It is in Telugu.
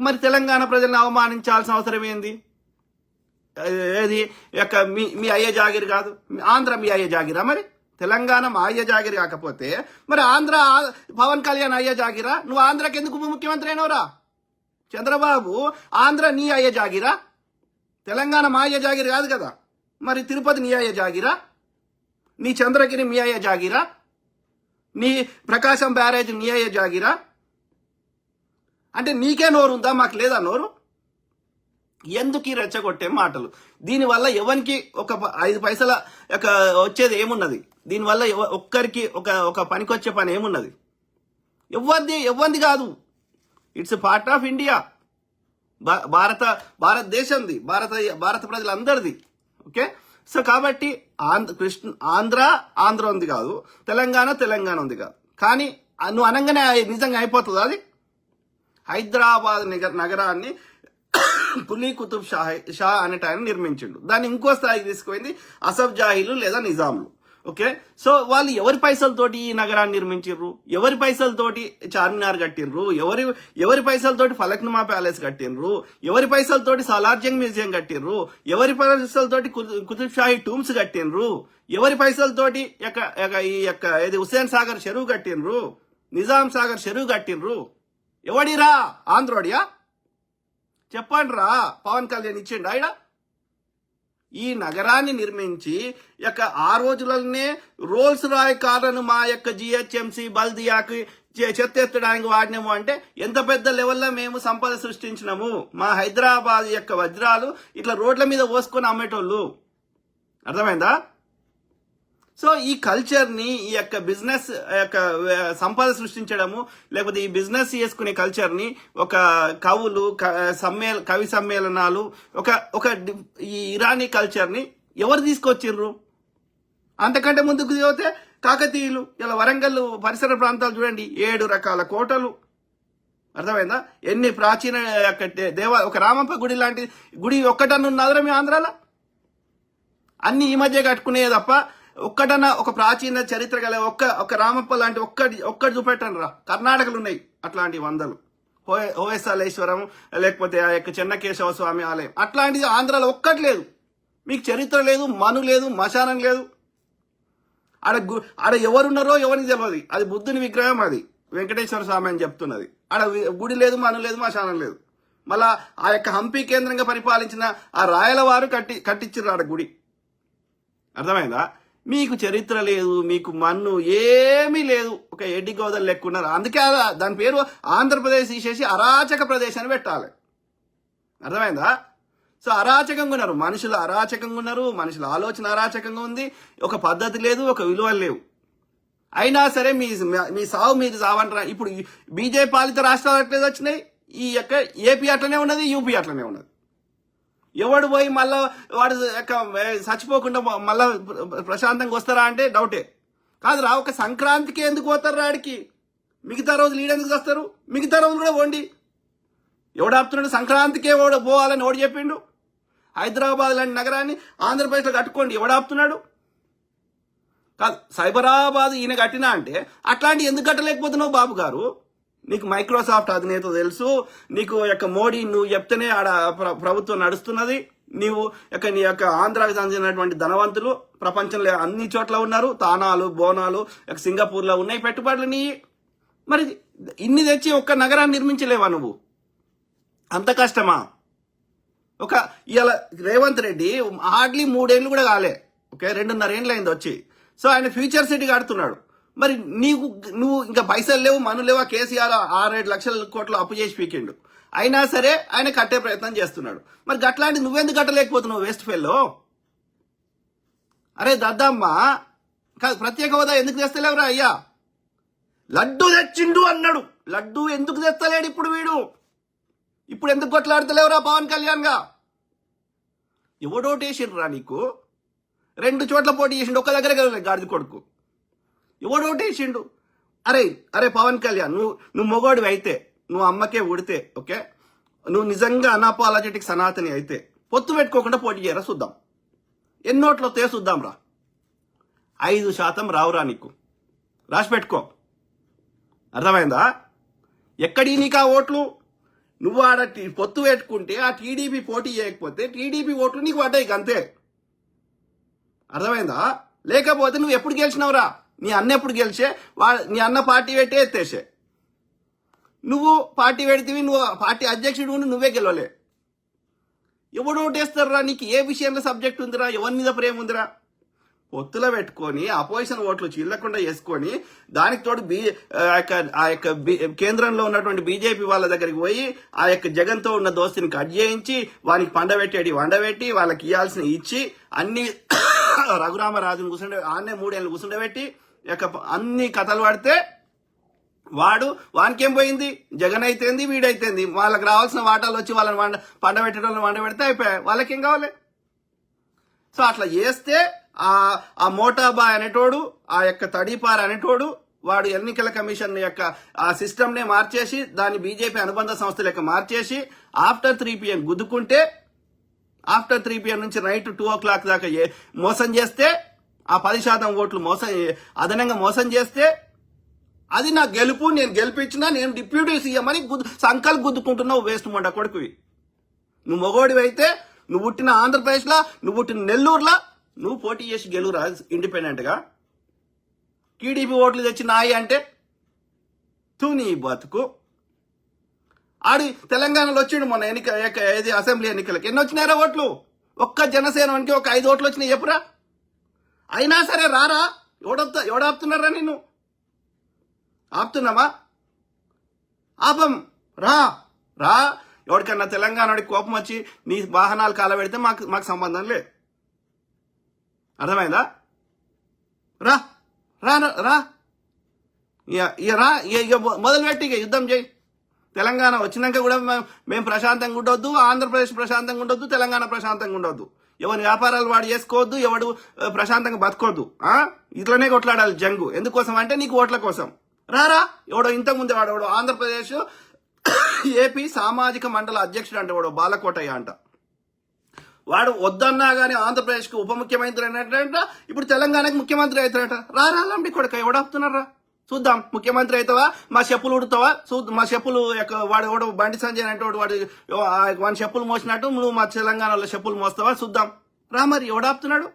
మరి తెలంగాణ ప్రజల్ని అవమానించాల్సిన అవసరం ఏంది? ఏది మీ అయ్యే జాగిరి కాదు, ఆంధ్ర మీ అయ్యే జాగిరా? మరి తెలంగాణ మా అయ్యే జాగిరి కాకపోతే మరి ఆంధ్ర పవన్ కళ్యాణ్ అయ్యే జాగిరా? నువ్వు ఆంధ్రాకి ఎందుకు ముఖ్యమంత్రి అయినవరా? చంద్రబాబు ఆంధ్ర నీ అయ్యే జాగిరా? తెలంగాణ మా అయ్యే జాగిరి కాదు కదా. మరి తిరుపతి నీ అయ్యే జాగిరా? నీ చంద్రగిరి మీ అయ్యే జాగిరా? నీ ప్రకాశం బ్యారేజ్ నీ అయ్యే జాగిరా? అంటే నీకే నోరు ఉందా, మాకు లేదా నోరు? ఎందుకు ఈ రెచ్చగొట్టే మాటలు? దీనివల్ల ఎవరికి ఒక 5 పైసల వచ్చేది ఏమున్నది? దీనివల్ల ఒక్కరికి ఒక పనికొచ్చే పని ఏమున్నది? ఎవరిది కాదు. It's part of India. భారతదేశంది, భారత ప్రజలందరిది. ఓకే. సో కాబట్టి ఆంధ్ర ఉంది కాదు, తెలంగాణ ఉంది కాదు. కానీ నువ్వు అనగానే నిజంగా అయిపోతుంది అది. హైదరాబాద్ నగరాన్ని కులీ కుతుబ్ షా అనేట ఆయన నిర్మించిండు. దాన్ని ఇంకో స్థాయికి తీసుకుపోయింది అసఫ్ జాహీలు లేదా నిజాంలు. ఓకే. సో వాళ్ళు ఎవరి పైసలతోటి ఈ నగరాన్ని నిర్మించారు? ఎవరి పైసలతోటి చార్మినార్ కట్టిండ్రు? ఎవరి పైసలతోటి ఫలక్నుమా ప్యాలెస్ కట్టిండ్రు? ఎవరి పైసలతోటి సాలార్జంగ్ మ్యూజియం కట్టిండ్రు? ఎవరి పైసలతోటి కుతుబ్ షాహీ టూమ్స్ కట్టిండ్రు? ఎవరి పైసలతోటి ఏది హుస్సేన్ సాగర్ చెరువు కట్టిండ్రు? నిజాం సాగర్ చెరువు కట్టిండ్రు? ఎవడిరా? ఆంధ్రోడియా? చెప్పండి రా. పవన్ కళ్యాణ్ ఇచ్చిండు ఆయన ఈ నగరాన్ని నిర్మించి ఆ రోజులనే రోల్స్ రాయ్ కార్లను మా జిహెచ్ఎంసీ బల్దియాకి చెత్త ఎత్తడానికి వాడినాము. అంటే ఎంత పెద్ద లెవెల్లో మేము సంపద సృష్టించినాము. మా హైదరాబాద్ వజ్రాలు ఇట్లా రోడ్ల మీద పోసుకొని అమ్మేటోళ్ళు. అర్థమైందా? సో ఈ కల్చర్ని, ఈ బిజినెస్ సంపద సృష్టించడము, లేకపోతే ఈ బిజినెస్ చేసుకునే కల్చర్ని ఒక కవులు, కవి సమ్మేళనాలు, ఈ ఇరానీ కల్చర్ని ఎవరు తీసుకొచ్చిండ్రు? అంతకంటే ముందుకు పోతే కాకతీయులు. ఇలా వరంగల్ పరిసర ప్రాంతాలు చూడండి, 7 రకాల కోటలు. అర్థమైందా? ఎన్ని ప్రాచీన ఒక రామప్ప గుడి లాంటి గుడి ఒక్కటన్నా ఉన్నదిరా మీ ఆంధ్రాలో? అన్ని ఈ మధ్య కట్టుకునే తప్ప ఒక్కటన్నా ఒక ప్రాచీన చరిత్ర గల ఒక రామప్ప లాంటి ఒక్కటి చూపెట్టండి రా. కర్ణాటకలు ఉన్నాయి అట్లాంటి 100. హోయసాలేశ్వరం, లేకపోతే చెన్నకేశవ స్వామి ఆలయం, అట్లాంటిది ఆంధ్రాలో ఒక్కటి లేదు. మీకు చరిత్ర లేదు, మను లేదు, మశానం లేదు. ఆడ ఎవరున్నారో ఎవరికి తెలియదు. అది బుద్ధుని విగ్రహం, అది వెంకటేశ్వర స్వామి అని చెప్తున్నది. ఆడ గుడి లేదు, మను లేదు, మశానం లేదు. మళ్ళా హంపి కేంద్రంగా పరిపాలించిన ఆ రాయల వారు కట్టించారు ఆడ గుడి. అర్థమైందా? మీకు చరిత్ర లేదు, మీకు మన్ను ఏమీ లేదు. ఒక ఎడ్డి గోదలు లెక్కున్నారు. అందుకే దాని పేరు ఆంధ్రప్రదేశ్ తీసేసి అరాచక ప్రదేశ్ అని పెట్టాలి. అర్థమైందా? సో అరాచకంగా ఉన్నారు మనుషులు, అరాచకంగా ఉన్నారు మనుషుల ఆలోచన, అరాచకంగా ఉంది. ఒక పద్ధతి లేదు, ఒక విలువలు లేవు. అయినా సరే మీ సావు మీరు సావంటారా? ఇప్పుడు బీజేపీ పాలిత రాష్ట్రాలు అట్లేదు వచ్చినాయి. ఈ ఏపీ అట్లనే ఉన్నది, యూపీ అట్లనే ఉన్నది. ఎవడు పోయి మళ్ళా వాడు చచ్చిపోకుండా మళ్ళా ప్రశాంతంగా వస్తారా అంటే డౌటే. కాదురా, ఒక సంక్రాంతికి ఎందుకు పోతారు రాడికి? మిగతా రోజులు ఈడెందుకు వస్తారు? మిగతా రోజులు కూడా పోండి. ఎవడు ఆపుతున్నాడు? సంక్రాంతికే పోవాలని ఎవడు చెప్పిండు? హైదరాబాద్ లాంటి నగరాన్ని ఆంధ్రప్రదేశ్లో కట్టుకోండి, ఎవడు ఆపుతున్నాడు? కాదు, సైబరాబాద్ ఈయన కట్టినా అంటే అట్లాంటి ఎందుకు కట్టలేకపోతున్నావు బాబు గారు? నీకు మైక్రోసాఫ్ట్ అధినేత తెలుసు, నీకు మోడీ నువ్వు చెప్తేనే ఆడ ప్రభుత్వం నడుస్తున్నది. నీవు నీ ఆంధ్రాకి చెందినటువంటి ధనవంతులు ప్రపంచంలో అన్ని చోట్ల ఉన్నారు. తానాలు, బోనాలు సింగపూర్లో ఉన్నాయి పెట్టుబడులు నీ. మరి ఇన్ని తెచ్చి ఒక్క నగరాన్ని నిర్మించలేవా నువ్వు? అంత కష్టమా? ఇవాళ రేవంత్ రెడ్డి హార్డ్లీ 3 ఏళ్ళు కూడా కాలే. ఓకే, 2.5 ఏళ్ళు అయింది వచ్చి. సో ఆయన ఫ్యూచర్ సిటీ కడుతున్నాడు. మరి నువ్వు ఇంకా పైసలు లేవు, మను లేవా? కేసీఆర్ 6-7 లక్షల కోట్లు అప్పు చేసి పీకిండు. అయినా సరే ఆయన కట్టే ప్రయత్నం చేస్తున్నాడు. మరి గట్లాంటి నువ్వెందుకు కట్టలేకపోతున్నావు వేస్ట్ ఫెల్లో? అరే దద్దమ్మ, ప్రత్యేక హోదా ఎందుకు తెస్తలేవురా అయ్యా? లడ్డు తెచ్చిండు అన్నాడు. లడ్డు ఎందుకు తెస్తలేడు ఇప్పుడు వీడు? ఇప్పుడు ఎందుకు కొట్లాడతలేవురా పవన్ కళ్యాణ్ గా? ఎవడోటేసిండ్రా నీకు? 2 చోట్ల పోటీ చేసిండు, ఒక్క దగ్గర గాడిద కొడుకు. ఎవడోటేసిండు? అరే పవన్ కళ్యాణ్, నువ్వు మొగోడివి అయితే, నువ్వు అమ్మకే ఉడితే, ఓకే, నువ్వు నిజంగా అనాపాలజెటిక్ సనాతని అయితే పొత్తు పెట్టుకోకుండా పోటీ చేయరా చూద్దాం. ఎన్నోట్లో చూద్దాం రా. 5% రావురా నీకు, రాసి పెట్టుకో. అర్థమైందా? ఎక్కడి నీకు ఆ ఓట్లు? నువ్వు ఆడ పొత్తు పెట్టుకుంటే ఆ టీడీపీ పోటీ చేయకపోతే టీడీపీ ఓట్లు నీకు పడ్డాయి అంతే. అర్థమైందా? లేకపోతే నువ్వు ఎప్పుడు గెలిచినవురా? నీ అన్న ఎప్పుడు గెలిచే? నీ అన్న పార్టీ పెట్టే ఎత్తేసే. నువ్వు పార్టీ పెడితే నువ్వు పార్టీ అధ్యక్షుడు ఉండి నువ్వే గెలవలే. ఎవడు ఓటేస్తారా? నీకు ఏ విషయంలో సబ్జెక్ట్ ఉందిరా? ఎవరి మీద ప్రేమ ఉందిరా? పొత్తులో పెట్టుకొని అపోజిషన్ ఓట్లు చీలకుండా వేసుకొని దానికి తోడు ఆ యొక్క కేంద్రంలో ఉన్నటువంటి బీజేపీ వాళ్ళ దగ్గరికి పోయి ఆ యొక్క జగన్తో ఉన్న దోస్తుని కట్ చేయించి వానికి వండబెట్టి వాళ్ళకి ఇవ్వాల్సిన ఇచ్చి అన్ని రఘురామరాజును ఆన్నే 3 ఏళ్ళు కూర్చుండబెట్టి అన్ని కథలు పడితే వానికేం పోయింది? జగన్ అయితేంది, వీడైతేంది, వాళ్ళకి రావాల్సిన వాటాలు వచ్చి వాళ్ళని వండబెడితే అయిపోయాయి. వాళ్ళకేం కావాలి? సో అట్లా చేస్తే ఆ మోటాబాయ్ అనేటోడు, ఆ యొక్క తడిపార్ అనేటోడు, వాడు ఎన్నికల కమిషన్ యొక్క ఆ సిస్టమ్నే మార్చేసి దాన్ని బీజేపీ అనుబంధ సంస్థ లెక్క మార్చేసి ఆఫ్టర్ 3 PM గుద్దుకుంటే, ఆఫ్టర్ 3 PM నుంచి నైట్ 2 o'clock దాకా మోసం చేస్తే, ఆ 10% ఓట్లు అదనంగా మోసం చేస్తే అది నా గెలుపు, నేను గెలిపించినా, నేను డిప్యూటీ సీఎం అని సంకల్ గుద్దుకుంటున్నావు. వేస్ట్ మొండ కొడుకువి. నువ్వు మొగోడివి అయితే నువ్వు పుట్టిన ఆంధ్రప్రదేశ్లో, నువ్వు పుట్టిన నెల్లూరులో నువ్వు పోటీ చేసి గెలువురా ఇండిపెండెంట్ గా. టీడీపీ ఓట్లు తెచ్చి నాయి అంటే నీ బతుకు. ఆడి తెలంగాణలో వచ్చిండు మొన్న ఏది అసెంబ్లీ ఎన్నికలకి ఎన్ని వచ్చినారా ఓట్లు? ఒక్క జనసేనకి ఒక 5 ఓట్లు వచ్చినాయి చెప్పురా. అయినా సరే రారా? ఎవడాపుతున్నారా? నిన్ను ఆపుతున్నామా? ఆపం. రా. ఎవరికన్నా తెలంగాణకి కోపం వచ్చి నీ వాహనాలు కాలబెడితే మాకు సంబంధం లేదు. అర్థమైందా? రా మొదలుపెట్టి యుద్ధం చేయి. తెలంగాణ వచ్చినాక కూడా మేము ప్రశాంతంగా ఉండొద్దు, ఆంధ్రప్రదేశ్ ప్రశాంతంగా ఉండొద్దు, తెలంగాణ ప్రశాంతంగా ఉండొద్దు. ఎవరి వ్యాపారాలు వాడు చేసుకోవద్దు, ఎవడు ప్రశాంతంగా బతకొద్దు. ఇట్లనే కొట్లాడాలి జంగు. ఎందుకోసం అంటే నీకు ఓట్ల కోసం. రారా. ఎవడో ఇంతకుముందే వాడు ఆంధ్రప్రదేశ్ ఏపీ సామాజిక మండల అధ్యక్షుడు అంటే వాడు బాలకోటయ్య అంట. వాడు వద్దన్నా గానీ ఆంధ్రప్రదేశ్కి ఉప ముఖ్యమంత్రి అయినట్ట, ఇప్పుడు తెలంగాణకి ముఖ్యమంత్రి అవుతారట. రాలండి కొడుక, ఎవడాపుతున్నారా? చూద్దాం. ముఖ్యమంత్రి అవుతావా? మా చెప్పులు ఉడుతావా? మా చెప్పులు వాడు బండి సంజయ్ అంటే వాడి చెప్పులు మోసినట్టు నువ్వు మా తెలంగాణలో చెప్పులు మోస్తావా? చూద్దాం. రా మరి, ఎవడాపుతున్నాడు?